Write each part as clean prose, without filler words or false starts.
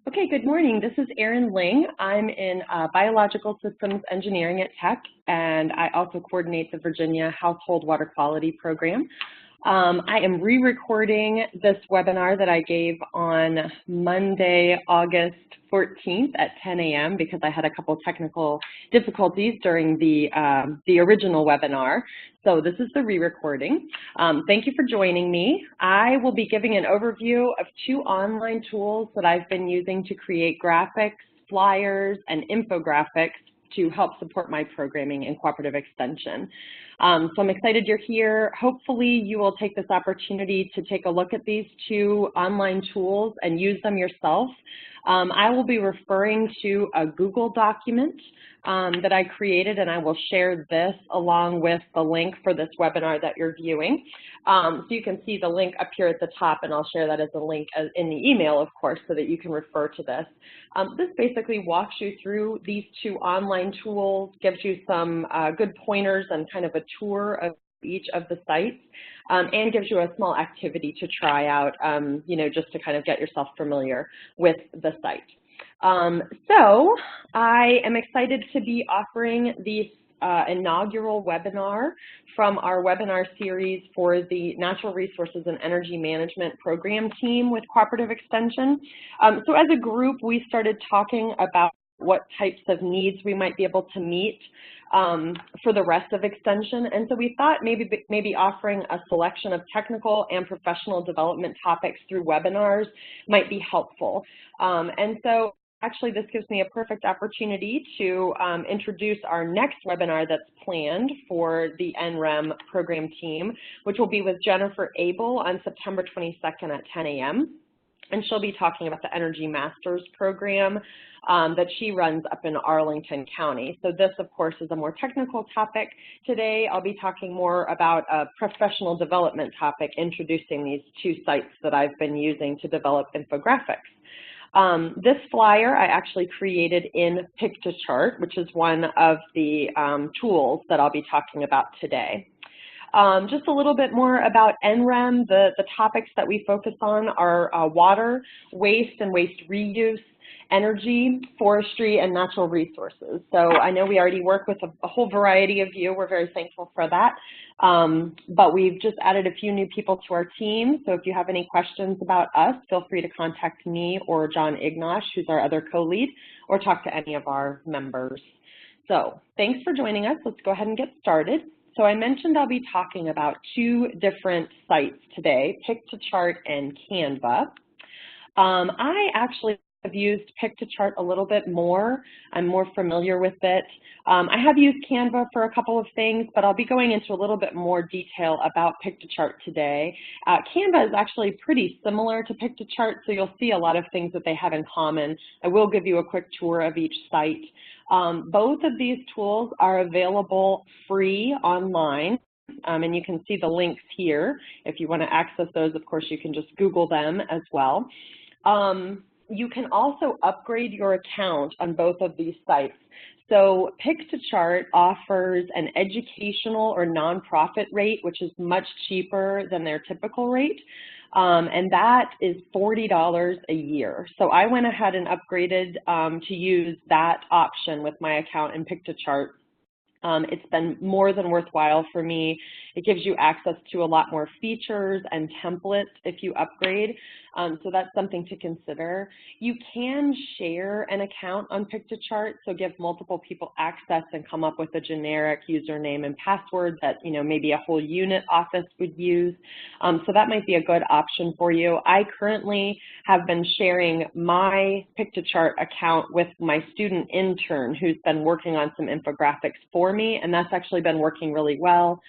Okay, good morning. This is Erin Ling. I'm in Biological Systems Engineering at Tech, and I also coordinate the Virginia Household Water Quality Program. I am re-recording this webinar that I gave on Monday, August 14th at 10 a.m. because I had a couple technical difficulties during the original webinar. So this is the re-recording. Thank you for joining me. I will be giving an overview of two online tools that I've been using to create graphics, flyers, and infographics to help support my programming and cooperative extension. So I'm excited you're here. Hopefully you will take this opportunity to take a look at these two online tools and use them yourself. I will be referring to a Google document that I created, and I will share this along with the link for this webinar that you're viewing. So you can see the link up here at the top, and I'll share that as a link in the email, of course, so that you can refer to this. This basically walks you through these two online tools, gives you some good pointers and kind of a tour of each of the sites, and gives you a small activity to try out, just to kind of get yourself familiar with the site. So I am excited to be offering the inaugural webinar from our webinar series for the Natural Resources and Energy Management Program team with Cooperative Extension. So as a group, we started talking about what types of needs we might be able to meet for the rest of Extension. And so we thought maybe offering a selection of technical and professional development topics through webinars might be helpful. And so actually, this gives me a perfect opportunity to introduce our next webinar that's planned for the NREM program team, which will be with Jennifer Abel on September 22nd at 10 a.m. And she'll be talking about the Energy Masters program that she runs up in Arlington County. So this, of course, is a more technical topic. Today, I'll be talking more about a professional development topic, introducing these two sites that I've been using to develop infographics. This flyer I actually created in Piktochart, which is one of the tools that I'll be talking about today. Just a little bit more about NREM. The topics that we focus on are water, waste and waste reuse, energy, forestry, and natural resources. So I know we already work with a whole variety of you. We're very thankful for that. But we've just added a few new people to our team. So if you have any questions about us, feel free to contact me or John Ignash, who's our other co-lead, or talk to any of our members. So thanks for joining us. Let's go ahead and get started. So I mentioned I'll be talking about two different sites today, Piktochart and Canva. I actually have used Piktochart a little bit more. I'm more familiar with it. I have used Canva for a couple of things, but I'll be going into a little bit more detail about Piktochart today. Canva is actually pretty similar to Piktochart, so you'll see a lot of things that they have in common. I will give you a quick tour of each site. Both of these tools are available free online. And you can see the links here. If you want to access those, of course, you can just Google them as well. You can also upgrade your account on both of these sites. So Piktochart offers an educational or nonprofit rate, which is much cheaper than their typical rate. And that is $40 a year. So I went ahead and upgraded to use that option with my account in Piktochart. It's been more than worthwhile for me. It gives you access to a lot more features and templates if you upgrade. So that's something to consider. You can share an account on Piktochart, so give multiple people access and come up with a generic username and password that maybe a whole unit office would use. So that might be a good option for you. I currently have been sharing my Piktochart account with my student intern who's been working on some infographics for me, and that's actually been working really well.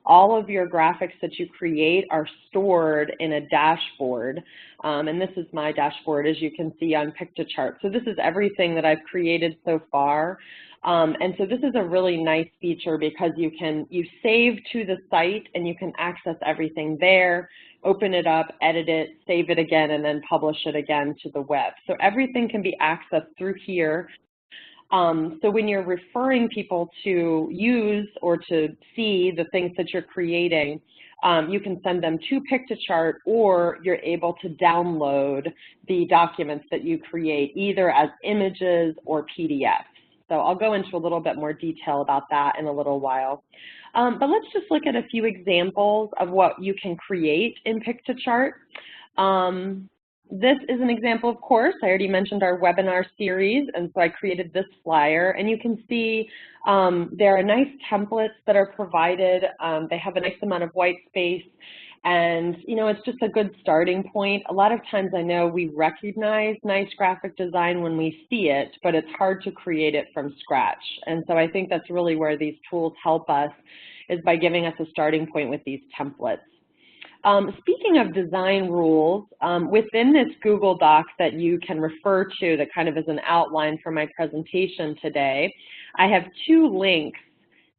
All of your graphics that you create are stored in a dashboard, and this is my dashboard, as you can see on Piktochart. So this is everything that I've created so far, and so this is a really nice feature because you save to the site and you can access everything there, open it up, edit it, save it again, and then publish it again to the web. So everything can be accessed through here. So when you're referring people to use or to see the things that you're creating, you can send them to Piktochart, or you're able to download the documents that you create either as images or PDFs. So I'll go into a little bit more detail about that in a little while. But let's just look at a few examples of what you can create in Piktochart. This is an example, of course. I already mentioned our webinar series, and so I created this flyer. And you can see there are nice templates that are provided. They have a nice amount of white space, and it's just a good starting point. A lot of times I know we recognize nice graphic design when we see it, but it's hard to create it from scratch. And so I think that's really where these tools help us, is by giving us a starting point with these templates. Speaking of design rules, within this Google Doc that you can refer to that kind of is an outline for my presentation today, I have 2 links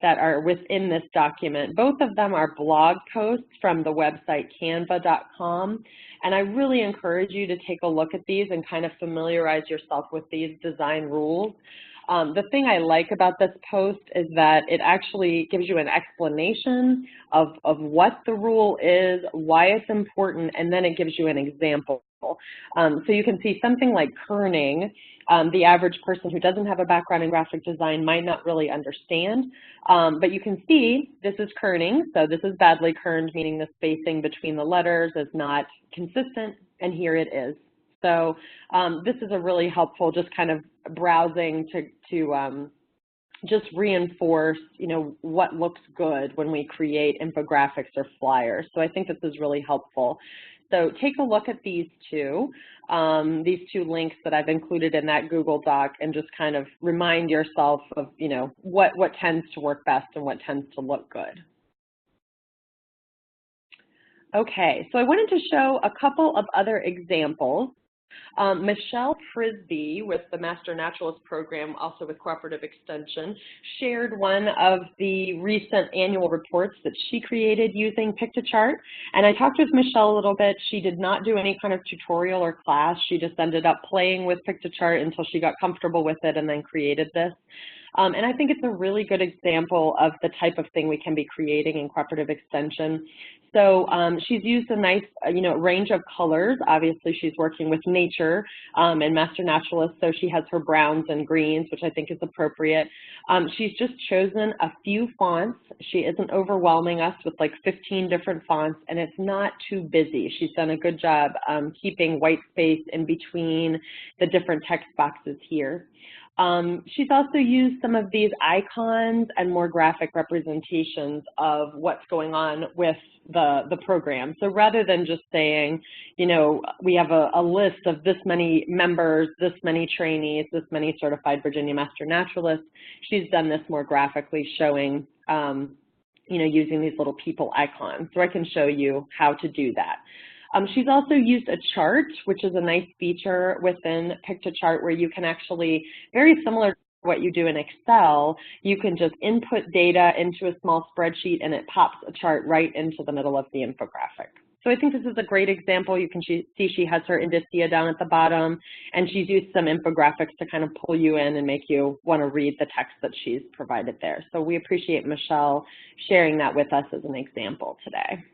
that are within this document. Both of them are blog posts from the website canva.com, and I really encourage you to take a look at these and kind of familiarize yourself with these design rules. The thing I like about this post is that it actually gives you an explanation of what the rule is, why it's important, and then it gives you an example. So you can see something like kerning. The average person who doesn't have a background in graphic design might not really understand, but you can see this is kerning. So this is badly kerned, meaning the spacing between the letters is not consistent, and here it is. So this is a really helpful, just kind of browsing to just reinforce, what looks good when we create infographics or flyers. So I think this is really helpful. So take a look at these two links that I've included in that Google Doc, and just kind of remind yourself of, what tends to work best and what tends to look good. Okay, so I wanted to show a couple of other examples. Michelle Frisbee with the Master Naturalist Program, also with Cooperative Extension, shared one of the recent annual reports that she created using Piktochart. And I talked with Michelle a little bit. She did not do any kind of tutorial or class. She just ended up playing with Piktochart until she got comfortable with it and then created this. And I think it's a really good example of the type of thing we can be creating in Cooperative Extension. So she's used a nice, range of colors. Obviously, she's working with nature and Master Naturalist, so she has her browns and greens, which I think is appropriate. She's just chosen a few fonts. She isn't overwhelming us with like 15 different fonts, and it's not too busy. She's done a good job keeping white space in between the different text boxes here. She's also used some of these icons and more graphic representations of what's going on with the program. So rather than just saying, we have a list of this many members, this many trainees, this many certified Virginia Master Naturalists, she's done this more graphically, showing, using these little people icons. So I can show you how to do that. She's also used a chart, which is a nice feature within Piktochart, where you can actually, very similar to what you do in Excel, you can just input data into a small spreadsheet and it pops a chart right into the middle of the infographic. So I think this is a great example. You can see she has her indicia down at the bottom, and she's used some infographics to kind of pull you in and make you want to read the text that she's provided there. So we appreciate Michelle sharing that with us as an example today.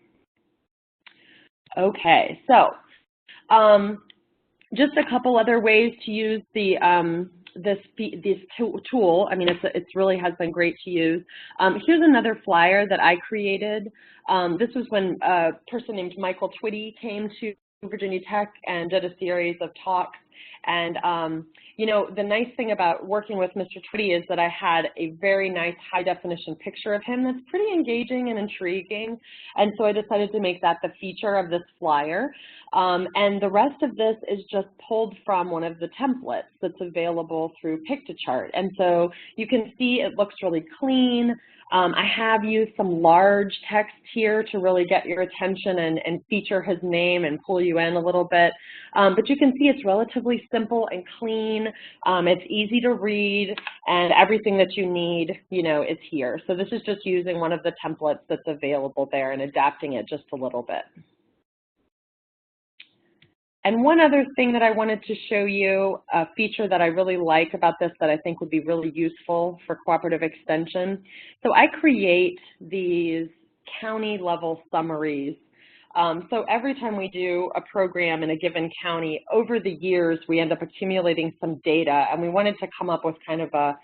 Okay, so just a couple other ways to use the this tool. I mean, it really has been great to use. Here's another flyer that I created. This was when a person named Michael Twitty came to Virginia Tech and did a series of talks. And, the nice thing about working with Mr. Twitty is that I had a very nice high-definition picture of him that's pretty engaging and intriguing. And so I decided to make that the feature of this flyer. And the rest of this is just pulled from one of the templates that's available through Piktochart. And so you can see it looks really clean. I have used some large text here to really get your attention and feature his name and pull you in a little bit. But you can see it's relatively simple and clean. It's easy to read, and everything that you need, is here. So this is just using one of the templates that's available there and adapting it just a little bit. And one other thing that I wanted to show you, a feature that I really like about this that I think would be really useful for Cooperative Extension. So I create these county level summaries. So every time we do a program in a given county, over the years, we end up accumulating some data, and we wanted to come up with kind of a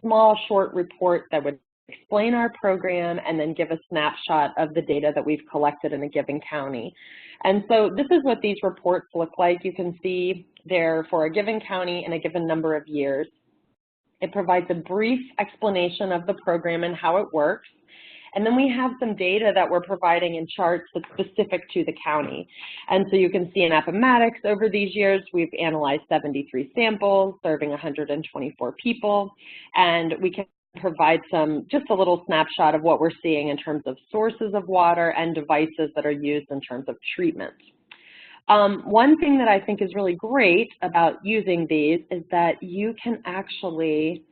small short report that would explain our program and then give a snapshot of the data that we've collected in a given county. And so this is what these reports look like. You can see they're for a given county in a given number of years. It provides a brief explanation of the program and how it works. And then we have some data that we're providing in charts that's specific to the county. And so you can see in Appomattox over these years, we've analyzed 73 samples, serving 124 people, and we can provide just a little snapshot of what we're seeing in terms of sources of water and devices that are used in terms of treatment. One thing that I think is really great about using these is that you can actually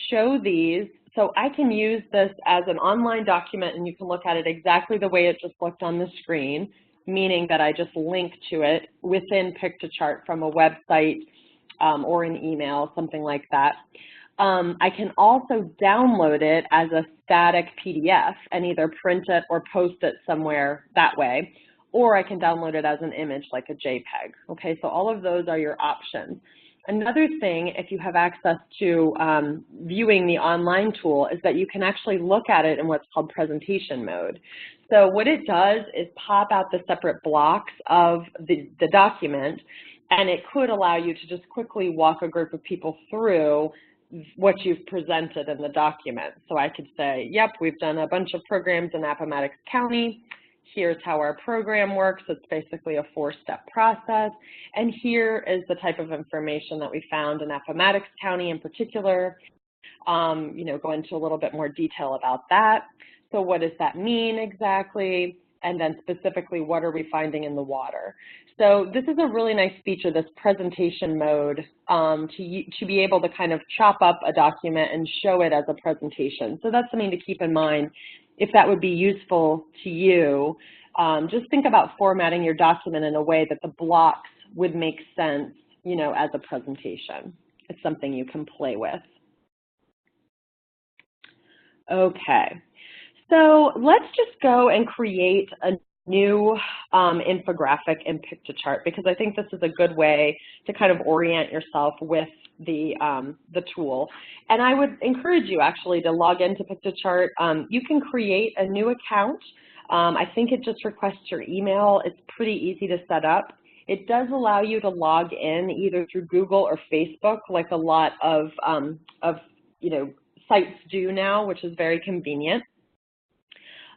show these. So I can use this as an online document, and you can look at it exactly the way it just looked on the screen, meaning that I just link to it within Piktochart from a website or an email, something like that. I can also download it as a static PDF and either print it or post it somewhere that way, or I can download it as an image like a JPEG. Okay, so all of those are your options. Another thing, if you have access to viewing the online tool, is that you can actually look at it in what's called presentation mode. So what it does is pop out the separate blocks of the document, and it could allow you to just quickly walk a group of people through what you've presented in the document. So I could say, yep, we've done a bunch of programs in Appomattox County. Here's how our program works. It's basically a 4-step process. And here is the type of information that we found in Appomattox County in particular. Go into a little bit more detail about that. So what does that mean exactly? And then specifically, what are we finding in the water? So this is a really nice feature, this presentation mode, to be able to kind of chop up a document and show it as a presentation. So that's something to keep in mind. If that would be useful to you, just think about formatting your document in a way that the blocks would make sense, as a presentation. It's something you can play with. Okay, so let's just go and create a new infographic in Piktochart, because I think this is a good way to kind of orient yourself with the tool. And I would encourage you actually to log into Piktochart. You can create a new account. I think it just requests your email. It's pretty easy to set up. It does allow you to log in either through Google or Facebook, like a lot of sites do now, which is very convenient.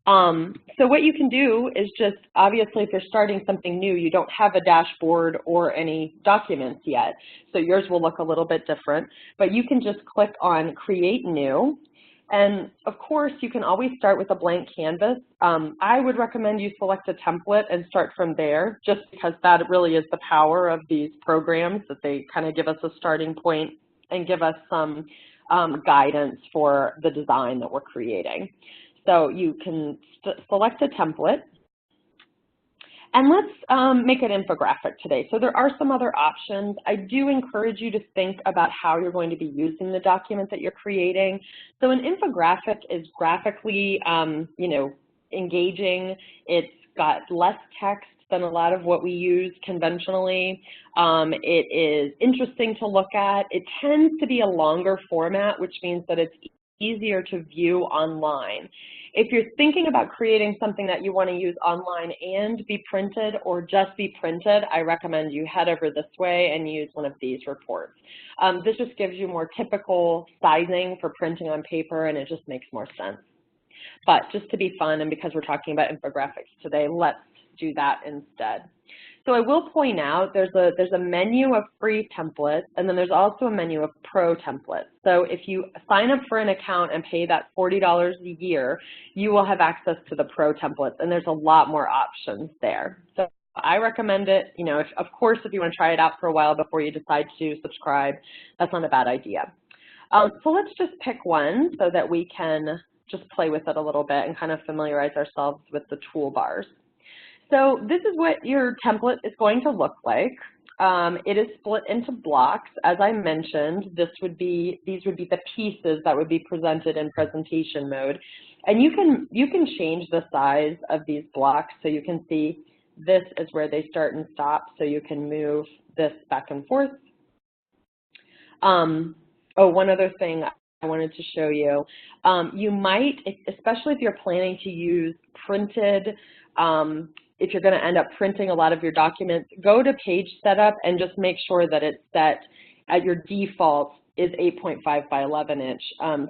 So what you can do is just, obviously, if you're starting something new, you don't have a dashboard or any documents yet, so yours will look a little bit different, but you can just click on Create New, and of course, you can always start with a blank canvas. I would recommend you select a template and start from there, just because that really is the power of these programs, that they kind of give us a starting point and give us some guidance for the design that we're creating. So you can select a template, and let's make an infographic today. So there are some other options. I do encourage you to think about how you're going to be using the document that you're creating. So an infographic is graphically, engaging. It's got less text than a lot of what we use conventionally. It is interesting to look at. It tends to be a longer format, which means that it's easier to view online. If you're thinking about creating something that you want to use online and be printed, or just be printed, I recommend you head over this way and use one of these reports. This just gives you more typical sizing for printing on paper, and it just makes more sense. But just to be fun, and because we're talking about infographics today, let's do that instead. So I will point out there's a menu of free templates, and then there's also a menu of pro templates. So if you sign up for an account and pay that $40 a year, you will have access to the pro templates, and there's a lot more options there. So I recommend it. Of course, if you want to try it out for a while before you decide to subscribe, that's not a bad idea. So let's just pick one so that we can just play with it a little bit and kind of familiarize ourselves with the toolbars. So this is what your template is going to look like. It is split into blocks. As I mentioned, these would be the pieces that would be presented in presentation mode. And you can change the size of these blocks, so you can see this is where they start and stop, so you can move this back and forth. Oh, one other thing I wanted to show you. You might, especially if you're planning to use printed, if you're going to end up printing a lot of your documents, go to page setup and just make sure that it's set at your default is 8.5 by 11 inch.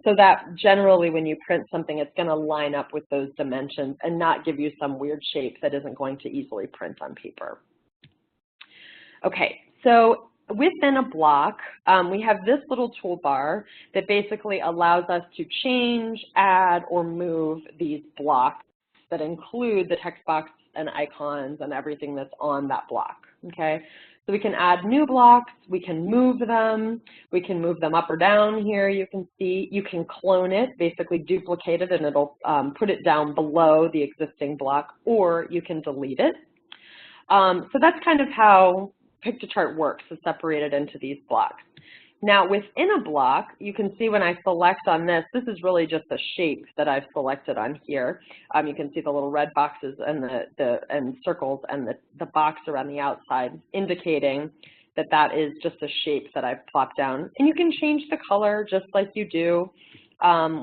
So that generally when you print something, it's going to line up with those dimensions and not give you some weird shape that isn't going to easily print on paper. Okay, so within a block, we have this little toolbar that basically allows us to change, add, or move these blocks that include the text box and icons and everything that's on that block, okay? So we can add new blocks, we can move them up or down here, you can see. You can clone it, basically duplicate it, and it'll put it down below the existing block, or you can delete it. So that's kind of how Piktochart works, is separated into these blocks. Now within a block, you can see when I select on this, this is really just a shape that I've selected on here. You can see the little red boxes and the circles and the box around the outside, indicating that that is just a shape that I've plopped down. And you can change the color just like you do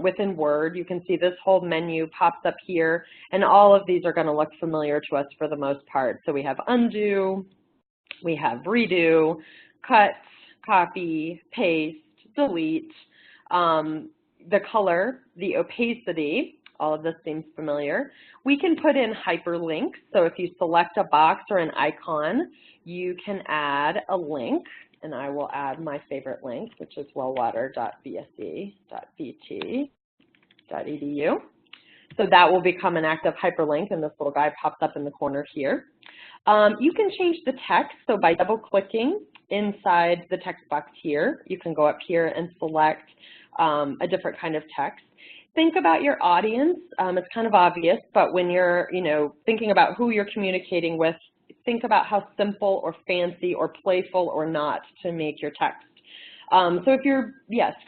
within Word. You can see this whole menu pops up here, and all of these are going to look familiar to us for the most part. So we have undo, we have redo, cut, copy, paste, delete, the color, the opacity, all of this seems familiar. We can put in hyperlinks. So if you select a box or an icon, you can add a link, and I will add my favorite link, which is wellwater.bse.bt.edu. So that will become an active hyperlink, and this little guy pops up in the corner here. You can change the text, so by double-clicking inside the text box here, you can go up here and select a different kind of text. Think about your audience. It's kind of obvious, but when you're thinking about who you're communicating with, think about how simple or fancy or playful or not to make your text. So if you're,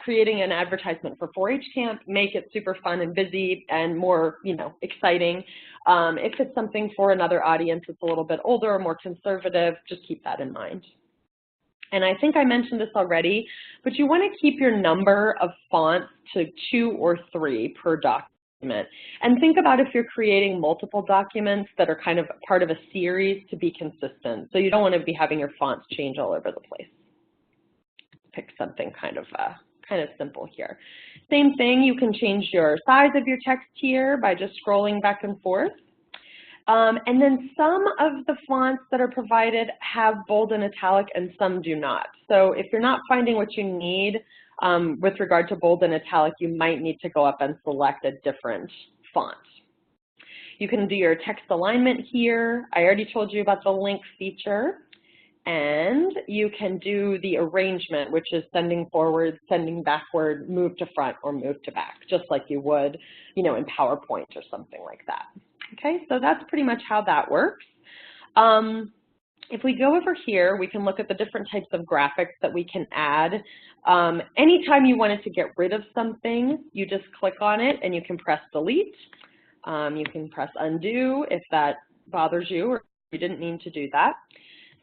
creating an advertisement for 4-H camp, make it super fun and busy and more, exciting. If it's something for another audience that's a little bit older or more conservative, just keep that in mind. And I think I mentioned this already, but you want to keep your number of fonts to 2 or 3 per document. And think about if you're creating multiple documents that are kind of part of a series, to be consistent. So you don't want to be having your fonts change all over the place. Pick something kind of simple here. Same thing, you can change your size of your text here by just scrolling back and forth. And then some of the fonts that are provided have bold and italic and some do not. So if you're not finding what you need with regard to bold and italic, you might need to go up and select a different font. You can do your text alignment here. I already told you about the link feature. And you can do the arrangement, which is sending forward, sending backward, move to front, or move to back, just like you would, in PowerPoint or something like that. Okay, so that's pretty much how that works. If we go over here, we can look at the different types of graphics that we can add. Anytime you wanted to get rid of something, you just click on it and you can press delete. You can press undo if that bothers you or you didn't mean to do that.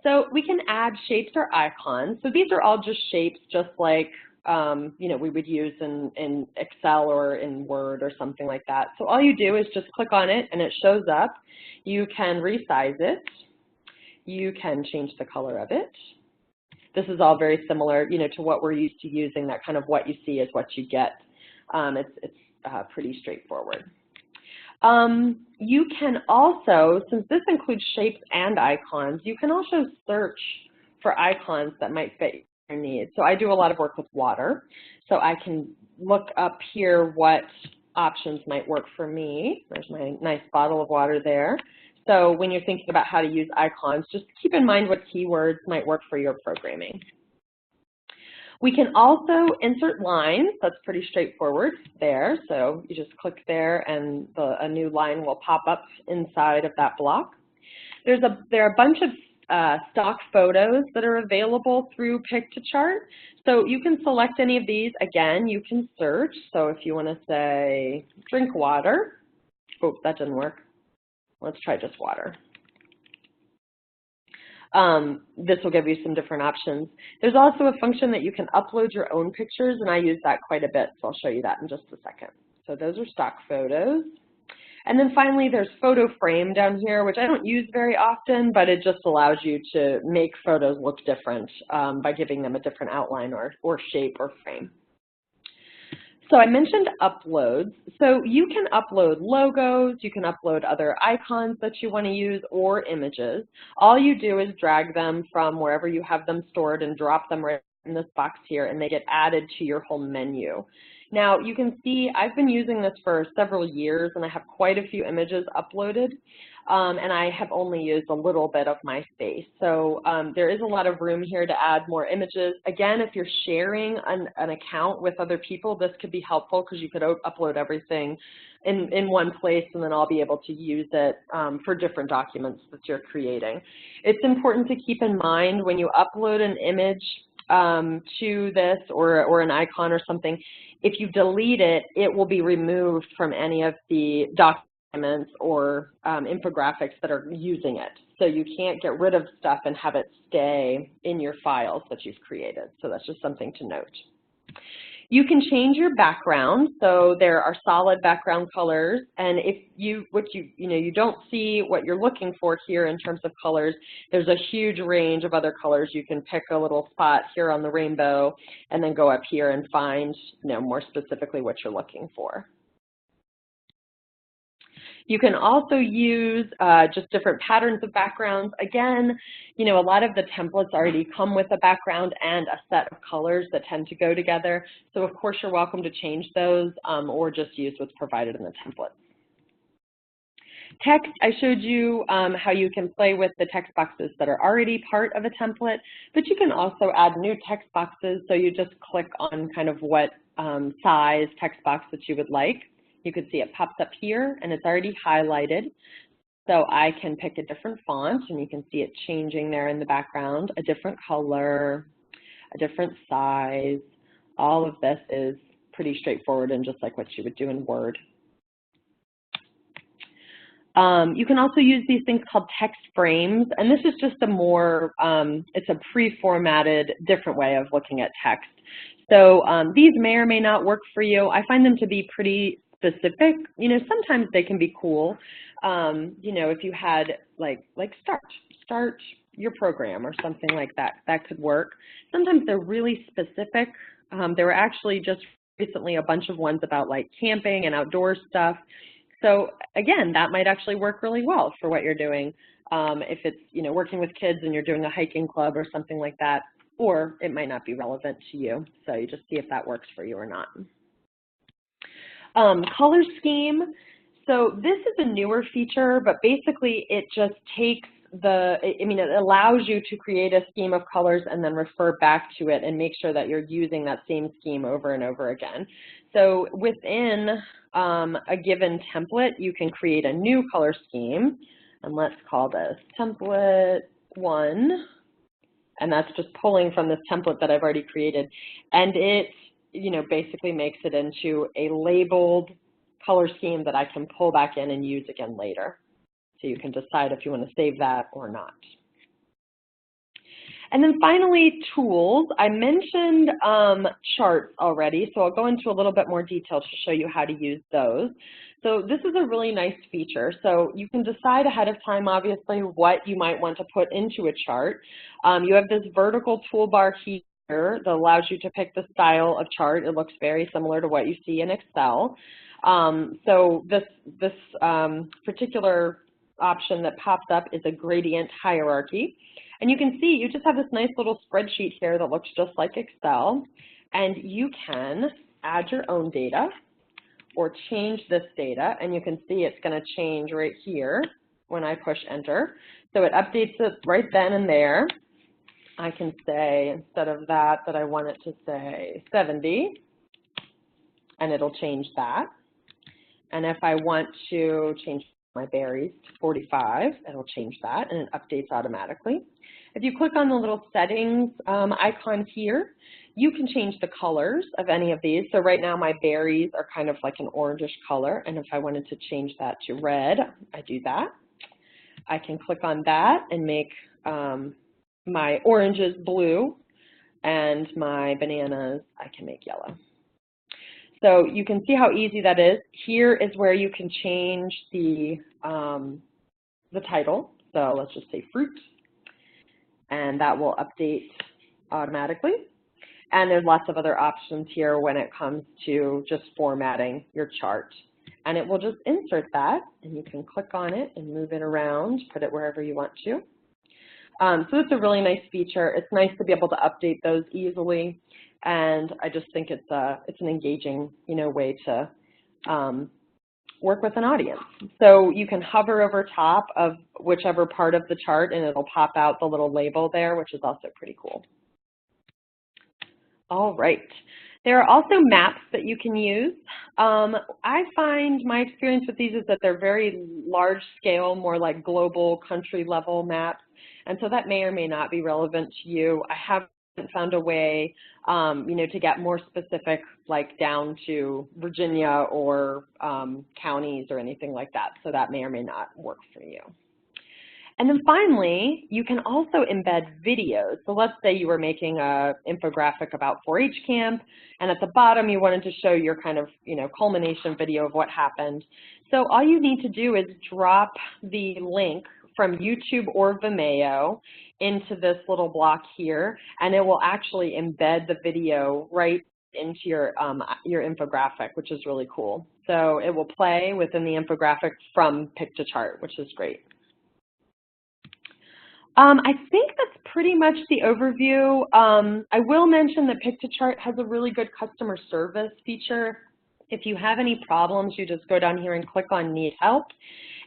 So we can add shapes or icons. So these are all just shapes, just like we would use in Excel or in Word or something like that. So all you do is just click on it and it shows up. You can resize it. You can change the color of it. This is all very similar, to what we're used to using, that kind of what you see is what you get. It's pretty straightforward. You can also, since this includes shapes and icons, you can also search for icons that might fit your needs. So I do a lot of work with water, so I can look up here what options might work for me. There's my nice bottle of water there. So when you're thinking about how to use icons, just keep in mind what keywords might work for your programming. We can also insert lines. That's pretty straightforward there. So you just click there and a new line will pop up inside of that block. There are a bunch of stock photos that are available through Piktochart. So you can select any of these. Again, you can search. So if you want to say drink water, oh, that didn't work. Let's try just water. This will give you some different options. There's also a function that you can upload your own pictures, and I use that quite a bit, so I'll show you that in just a second. So those are stock photos. And then finally, there's photo frame down here, which I don't use very often, but it just allows you to make photos look different by giving them a different outline or shape or frame. So I mentioned uploads. So you can upload logos, you can upload other icons that you want to use, or images. All you do is drag them from wherever you have them stored and drop them right in this box here, and they get added to your home menu. Now, you can see I've been using this for several years, and I have quite a few images uploaded, and I have only used a little bit of my space. So there is a lot of room here to add more images. Again, if you're sharing an account with other people, this could be helpful because you could upload everything in one place, and then I'll be able to use it for different documents that you're creating. It's important to keep in mind when you upload an image to this or an icon or something, if you delete it, it will be removed from any of the documents or infographics that are using it. So you can't get rid of stuff and have it stay in your files that you've created. So that's just something to note. You can change your background, so there are solid background colors, and if you don't see what you're looking for here in terms of colors, there's a huge range of other colors. You can pick a little spot here on the rainbow and then go up here and find, more specifically what you're looking for. You can also use just different patterns of backgrounds. Again, a lot of the templates already come with a background and a set of colors that tend to go together. So of course you're welcome to change those or just use what's provided in the template. Text, I showed you how you can play with the text boxes that are already part of a template, but you can also add new text boxes. So you just click on kind of what size text box that you would like. You can see it pops up here and it's already highlighted. So I can pick a different font and you can see it changing there in the background, a different color, a different size. All of this is pretty straightforward and just like what you would do in Word. You can also use these things called text frames, and this is just a more, it's a pre-formatted different way of looking at text. So these may or may not work for you. I find them to be pretty specific. Sometimes they can be cool. If you had like start your program or something like that, that could work. Sometimes they're really specific. There were actually just recently a bunch of ones about like camping and outdoor stuff. So again, that might actually work really well for what you're doing. If it's, working with kids and you're doing a hiking club or something like that, or it might not be relevant to you. So you just see if that works for you or not. Color scheme. So this is a newer feature, but basically it just takes it allows you to create a scheme of colors and then refer back to it and make sure that you're using that same scheme over and over again. So within a given template, you can create a new color scheme, and let's call this template 1, and that's just pulling from this template that I've already created, and it basically makes it into a labeled color scheme that I can pull back in and use again later. So you can decide if you want to save that or not. And then finally, tools. I mentioned charts already, so I'll go into a little bit more detail to show you how to use those. So this is a really nice feature. So you can decide ahead of time, obviously, what you might want to put into a chart. You have this vertical toolbar here that allows you to pick the style of chart. It looks very similar to what you see in Excel. So this particular option that pops up is a gradient hierarchy. And you can see you just have this nice little spreadsheet here that looks just like Excel. And you can add your own data or change this data. And you can see it's going to change right here when I push enter. So it updates it right then and there. I can say, instead of that I want it to say 70, and it'll change that. And if I want to change my berries to 45. It'll change that, and it updates automatically. If you click on the little settings icon here, you can change the colors of any of these. So right now my berries are kind of like an orangish color, and if I wanted to change that to red, I do that. I can click on that and make my oranges blue, and my bananas I can make yellow. So you can see how easy that is. Here is where you can change the title. So let's just say fruit, and that will update automatically. And there's lots of other options here when it comes to just formatting your chart. And it will just insert that, and you can click on it and move it around, put it wherever you want to. So it's a really nice feature. It's nice to be able to update those easily, and I just think it's an engaging, way to work with an audience. So you can hover over top of whichever part of the chart, and it'll pop out the little label there, which is also pretty cool. All right. There are also maps that you can use. I find my experience with these is that they're very large scale, more like global country level maps. And so that may or may not be relevant to you. I haven't found a way, to get more specific, like down to Virginia or counties or anything like that. So that may or may not work for you. And then finally, you can also embed videos. So let's say you were making an infographic about 4-H camp, and at the bottom you wanted to show your kind of, culmination video of what happened. So all you need to do is drop the link from YouTube or Vimeo into this little block here, and it will actually embed the video right into your infographic, which is really cool. So it will play within the infographic from Piktochart, which is great. I think that's pretty much the overview. I will mention that Piktochart has a really good customer service feature. If you have any problems, you just go down here and click on Need Help,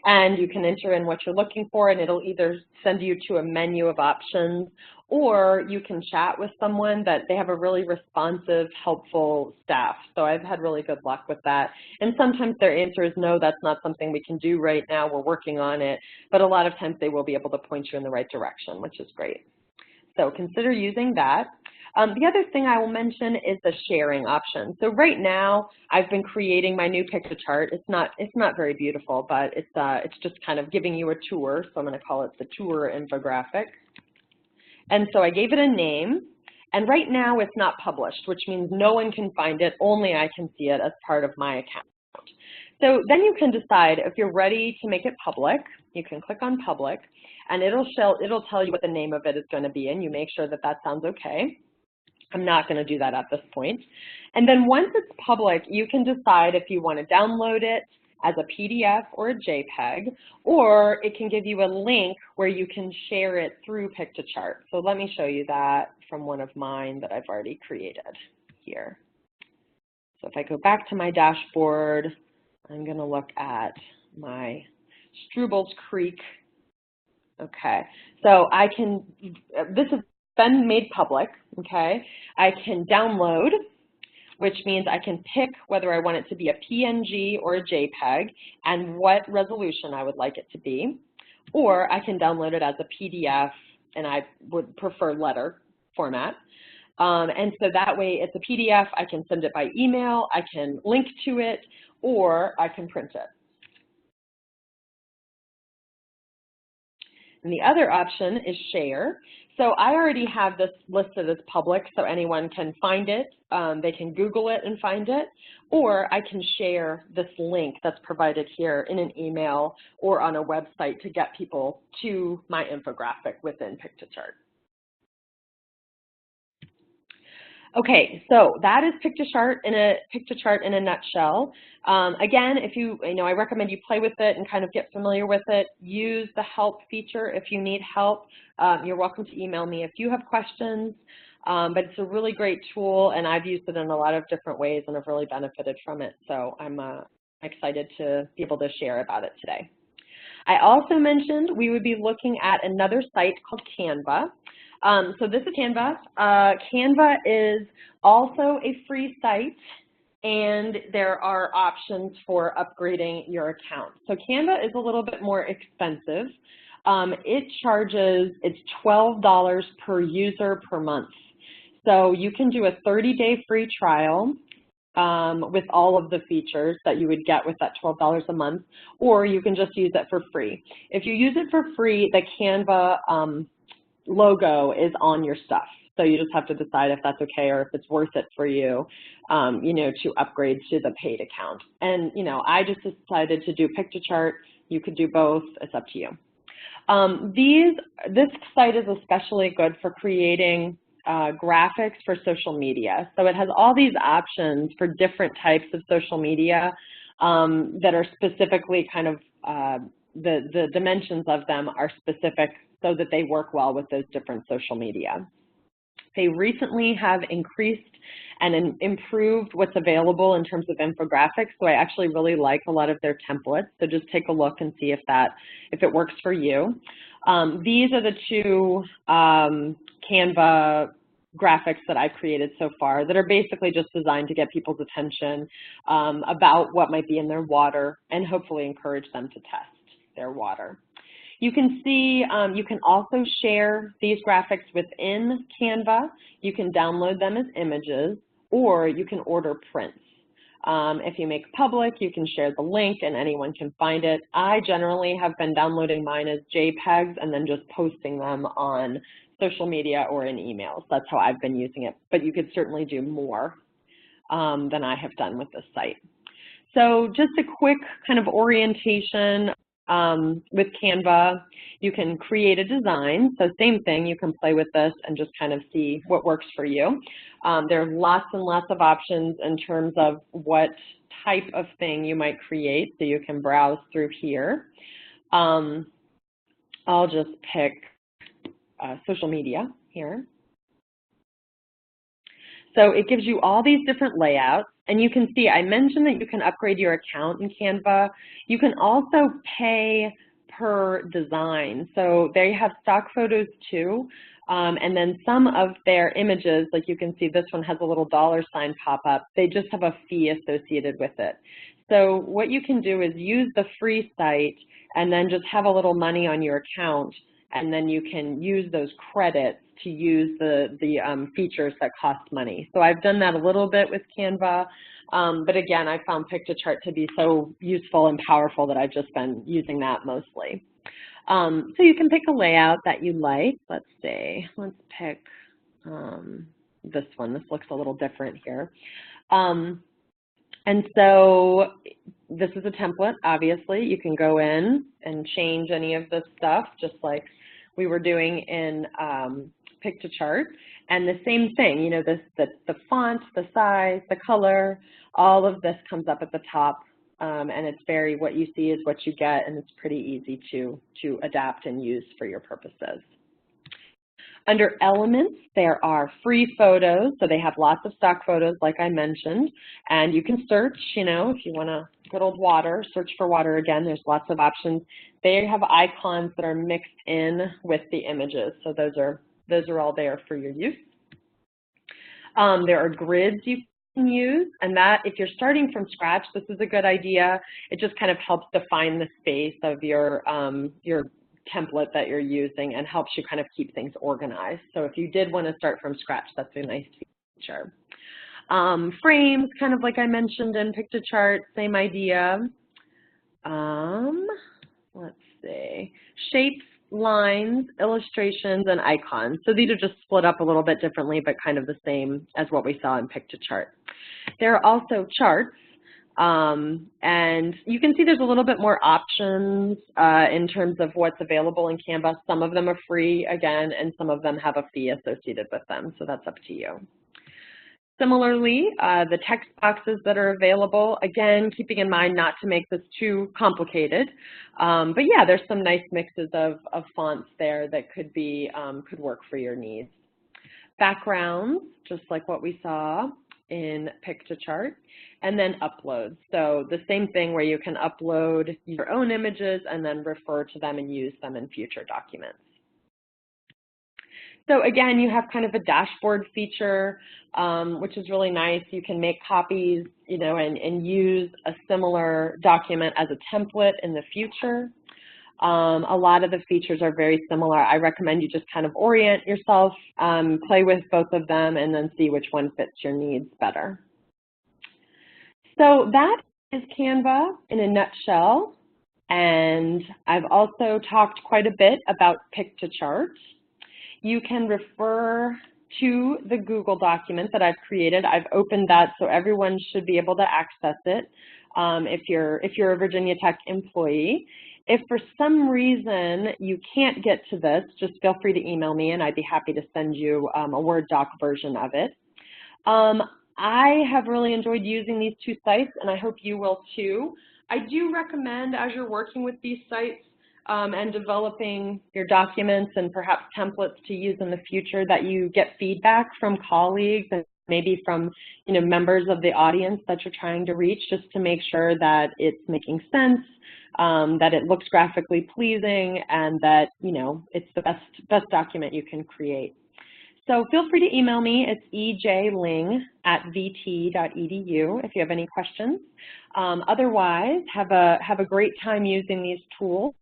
and you can enter in what you're looking for, and it'll either send you to a menu of options, or you can chat with someone that they have a really responsive, helpful staff. So I've had really good luck with that. And sometimes their answer is, no, that's not something we can do right now, we're working on it. But a lot of times they will be able to point you in the right direction, which is great. So consider using that. The other thing I will mention is the sharing option. So right now, I've been creating my new Piktochart. It's not very beautiful, but it's just kind of giving you a tour. So I'm going to call it the tour infographic. And so I gave it a name, and right now it's not published, which means no one can find it, only I can see it as part of my account. So then you can decide if you're ready to make it public. You can click on public, and it'll tell you what the name of it is going to be, and you make sure that that sounds okay. I'm not going to do that at this point. And then once it's public, you can decide if you want to download it as a PDF or a JPEG, or it can give you a link where you can share it through Piktochart. So let me show you that from one of mine that I've already created here. So if I go back to my dashboard, I'm going to look at my Strubles Creek. Okay, so I can, this has been made public, okay? I can download, which means I can pick whether I want it to be a PNG or a JPEG and what resolution I would like it to be, or I can download it as a PDF, and I would prefer letter format. And so that way it's a PDF, I can send it by email, I can link to it, or I can print it. And the other option is share. So I already have this listed as public, so anyone can find it. They can Google it and find it, or I can share this link that's provided here in an email or on a website to get people to my infographic within Piktochart. Okay, so that is Piktochart in a nutshell. Again, if I recommend you play with it and kind of get familiar with it. Use the help feature if you need help. You're welcome to email me if you have questions. But it's a really great tool, and I've used it in a lot of different ways and have really benefited from it. So I'm excited to be able to share about it today. I also mentioned we would be looking at another site called Canva. So this is Canva. Canva is also a free site. and there are options for upgrading your account. So Canva is a little bit more expensive. It's $12 per user per month. So you can do a 30-day free trial with all of the features that you would get with that $12 a month, or you can just use it for free. If you use it for free, the Canva logo is on your stuff. So you just have to decide if that's okay or if it's worth it for you, to upgrade to the paid account. And, I just decided to do Piktochart. You could do both. It's up to you. This site is especially good for creating graphics for social media. So it has all these options for different types of social media that are specifically kind of, the dimensions of them are specific so that they work well with those different social media. They recently have increased and improved what's available in terms of infographics, so I actually really like a lot of their templates, so just take a look and see if it works for you. These are the two Canva graphics that I've created so far that are basically just designed to get people's attention about what might be in their water and hopefully encourage them to test their water. You can see, you can also share these graphics within Canva. You can download them as images, or you can order prints. If you make public, you can share the link and anyone can find it. I generally have been downloading mine as JPEGs and then just posting them on social media or in emails. That's how I've been using it, but you could certainly do more than I have done with this site. So just a quick kind of orientation with Canva. You can create a design. So same thing, you can play with this and just kind of see what works for you. There are lots and lots of options in terms of what type of thing you might create. So you can browse through here. I'll just pick social media here. So it gives you all these different layouts. And you can see, I mentioned that you can upgrade your account in Canva. You can also pay per design. So they have stock photos too. And then some of their images, like you can see this one has a little $sign pop up. They just have a fee associated with it. So what you can do is use the free site and then just have a little money on your account, and then you can use those credits to use the features that cost money. So I've done that a little bit with Canva, but again, I found Piktochart to be so useful and powerful that I've just been using that mostly. So you can pick a layout that you like. Let's see, let's pick this one. This looks a little different here. And so this is a template, obviously. You can go in and change any of this stuff, just like we were doing in Piktochart. And the same thing, the font, the size, the color, all of this comes up at the top. And it's what you see is what you get, and it's pretty easy to adapt and use for your purposes. Under elements, there are free photos, so they have lots of stock photos, like I mentioned, and you can search, if you want to good old water, search for water again, there's lots of options. They have icons that are mixed in with the images, so those are all there for your use. There are grids you can use, and that, if you're starting from scratch, this is a good idea. It just kind of helps define the space of your template that you're using and helps you kind of keep things organized. So if you did want to start from scratch, that's a nice feature. Frames, kind of like I mentioned in Piktochart, same idea. Let's see, shapes, lines, illustrations, and icons. So these are just split up a little bit differently, but kind of the same as what we saw in Piktochart. There are also charts. And you can see there's a little bit more options in terms of what's available in Canva. Some of them are free, again, and some of them have a fee associated with them, so that's up to you. Similarly, the text boxes that are available, again, keeping in mind not to make this too complicated. But yeah, there's some nice mixes of fonts there that could work for your needs. Backgrounds, just like what we saw in Piktochart, and then uploads. So the same thing where you can upload your own images and then refer to them and use them in future documents. So again, you have kind of a dashboard feature, which is really nice. You can make copies, and use a similar document as a template in the future. A lot of the features are very similar. I recommend you just kind of orient yourself, play with both of them, and then see which one fits your needs better. So that is Canva in a nutshell. And I've also talked quite a bit about Piktochart. You can refer to the Google document that I've created. I've opened that so everyone should be able to access it if you're a Virginia Tech employee. If for some reason you can't get to this, just feel free to email me and I'd be happy to send you a Word doc version of it. I have really enjoyed using these two sites and I hope you will too. I do recommend, as you're working with these sites and developing your documents and perhaps templates to use in the future, that you get feedback from colleagues and maybe from members of the audience that you're trying to reach, just to make sure that it's making sense, that it looks graphically pleasing, and that it's the best document you can create. So feel free to email me. It's ejling@vt.edu if you have any questions. Otherwise, have a great time using these tools.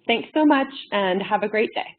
Thanks so much and have a great day.